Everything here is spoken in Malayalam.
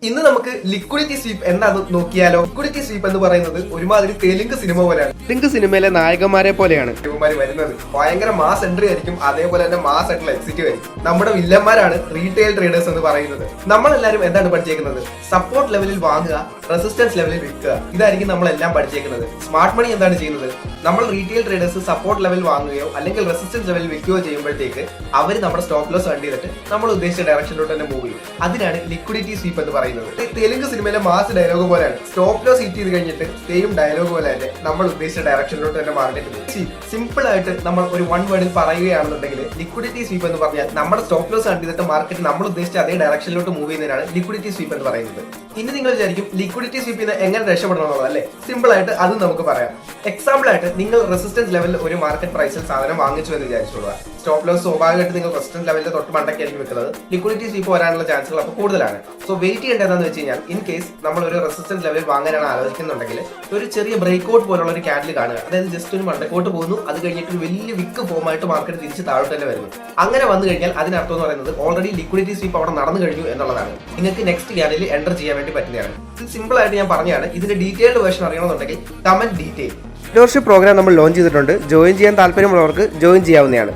ഇന്ന് നമുക്ക് ലിക്വിഡിറ്റി സ്വീപ്പ് എന്താണെന്ന് നോക്കിയാലോ. ലിക്വിഡിറ്റി സ്വീപ്പ് എന്ന് പറയുന്നത് ഒരുമാതിരി തെലുങ്ക് സിനിമ പോലെയാണ്. തെലുങ്ക് സിനിമയിലെ നായകന്മാരെ പോലെയാണ് ഇവന്മാര് വരുന്നത്. ഭയങ്കര മാസ് എൻട്രി ആയിരിക്കും, അതേപോലെ തന്നെ മാസ് ആയിട്ടുള്ള എക്സിറ്റ് ആയിരിക്കും. നമ്മുടെ വില്ലന്മാരാണ് റീറ്റെയിൽ ട്രേഡേഴ്സ് എന്ന് പറയുന്നത്. നമ്മളെല്ലാരും എന്താണ് പഠിച്ചേക്കുന്നത്? സപ്പോർട്ട് ലെവലിൽ വാങ്ങുക, റെസിസ്റ്റൻസ് ലെവലിൽ വിൽക്കുക. ഇതായിരിക്കും നമ്മളെല്ലാം പഠിച്ചേക്കുന്നത്. സ്മാർട്ട് മണി എന്താണ് ചെയ്യുന്നത്? നമ്മൾ റീറ്റെയിൽ ട്രേഡേഴ്സ് സപ്പോർട്ട് ലെവൽ വാങ്ങുകയോ അല്ലെങ്കിൽ റെസിസ്റ്റൻസ് ലെവലിൽ വിൽക്കുകയോ ചെയ്യുമ്പോഴത്തേക്ക് അവർ നമ്മുടെ സ്റ്റോപ്പ് ലോസ് കണ്ട് ചെയ്തിട്ട് നമ്മൾ ഉദ്ദേശിച്ച ഡയറക്ഷനിലോട്ട് തന്നെ മൂവ് ചെയ്യും. അതിനാണ് ലിക്വിഡിറ്റി സ്വീപ്പ് എന്ന് പറയുന്നത്. തെലുങ്ക് സിനിമയിലെ മാസ് ഡയലോഗ് പോലെയാണ്. സ്റ്റോപ്പ് ലോസ് ഹിറ്റ് ചെയ്ത് കഴിഞ്ഞിട്ട് സെയിം ഡയലോഗ് പോലെ തന്നെ നമ്മൾ ഉദ്ദേശിച്ച ഡയറക്ഷനിലോട്ട് തന്നെ മാർക്കറ്റ് സിമ്പിൾ ആയിട്ട് നമ്മൾ ഒരു വൺ വേർഡിൽ പറയുകയാണെന്നുണ്ടെങ്കിൽ ലിക്വിഡിറ്റി സ്വീപ്പ് എന്ന് പറഞ്ഞാൽ നമ്മുടെ സ്റ്റോപ്പ് ലോസ് കണ്ട് ചെയ്തിട്ട് മാർക്കറ്റ് നമ്മൾ ഉദ്ദേശിച്ച അതേ ഡയറക്ഷനിലോട്ട് മൂവ് ചെയ്യുന്നതിനാണ് ലിക്വിഡിറ്റി സ്വീപ്പ് എന്ന് പറയുന്നത്. ഇനി നിങ്ങൾ വിചാരിക്കും ലിക്വിഡിറ്റി സ്വീപ്പിൽ നിന്ന് എങ്ങനെ രക്ഷപ്പെടണം എന്നുള്ളത് അല്ലേ? സിമ്പിൾ ആയിട്ട് അത് നമുക്ക് പറയാം. എക്സാമ്പിൾ ആയിട്ട് നിങ്ങൾ റെസിസ്റ്റൻസ് ലെവലിൽ ഒരു മാർക്കറ്റ് പ്രൈസിൽ സാധനം വാങ്ങിച്ചു എന്ന് വിചാരിച്ചോളുക. സ്റ്റോപ്പ് ലോസ് സ്വാഭാവികമായിട്ട് നിങ്ങൾ റെസിസ്റ്റൻസ് ലെവലിന്റെ തൊട്ട് മണ്ടയ്ക്കായിരിക്കും വെക്കുന്നത്. ലിക്വിഡിറ്റി സ്വീപ്പ് വരാനുള്ള ചാൻസുകൾ അപ്പോൾ കൂടുതലാണ്. സോ വെയിറ്റ് ചെയ്യേണ്ടതെന്ന് വെച്ച് കഴിഞ്ഞാൽ ഇൻ കേസ് നമ്മൾ ഒരു റെസിസ്റ്റൻസ് ലെവലിൽ വാങ്ങാനാണ് ആലോചിക്കുന്നുണ്ടെങ്കിൽ ഒരു ചെറിയ ബ്രേക്ക്ഔട്ട് പോലുള്ള ഒരു ക്യാൻഡിൽ കാണുക. അതായത് ജസ്റ്റ് ഒരു മണ്ടക്കോട്ട് പോകുന്നു, അത് കഴിഞ്ഞിട്ട് ഒരു വലിയ വിക്ക് ഫോമായിട്ട് മാർക്കറ്റ് തിരിച്ച് താഴോട്ട് തന്നെ വരുന്നു. അങ്ങനെ വന്നു കഴിഞ്ഞാൽ അതിനർത്ഥം എന്ന് പറയുന്നത് ഓൾറെഡി ലിക്വിഡിറ്റി സ്വീപ്പ് അവിടെ നടന്നു കഴിഞ്ഞു എന്നുള്ളതാണ്. നിങ്ങൾക്ക് നെക്സ്റ്റ് ക്യാൻഡിൽ എൻ്റർ ചെയ്യാൻ വേണ്ടി പറ്റുന്നതാണ്. ഇത് സിമ്പിൾ ആയിട്ട് ഞാൻ പറഞ്ഞതാണ്. ഇതിന്റെ ഡീറ്റെയിൽഡ് വേർഷൻ അറിയണമെന്നുണ്ടെങ്കിൽ കമന്റ് ഡീറ്റെയിൽ. മെന്റർഷിപ്പ് പ്രോഗ്രാം നമ്മൾ ലോഞ്ച് ചെയ്തിട്ടുണ്ട്. ജോയിൻ ചെയ്യാൻ താല്പര്യമുള്ളവർക്ക് ജോയിൻ ചെയ്യാവുന്നതാണ്.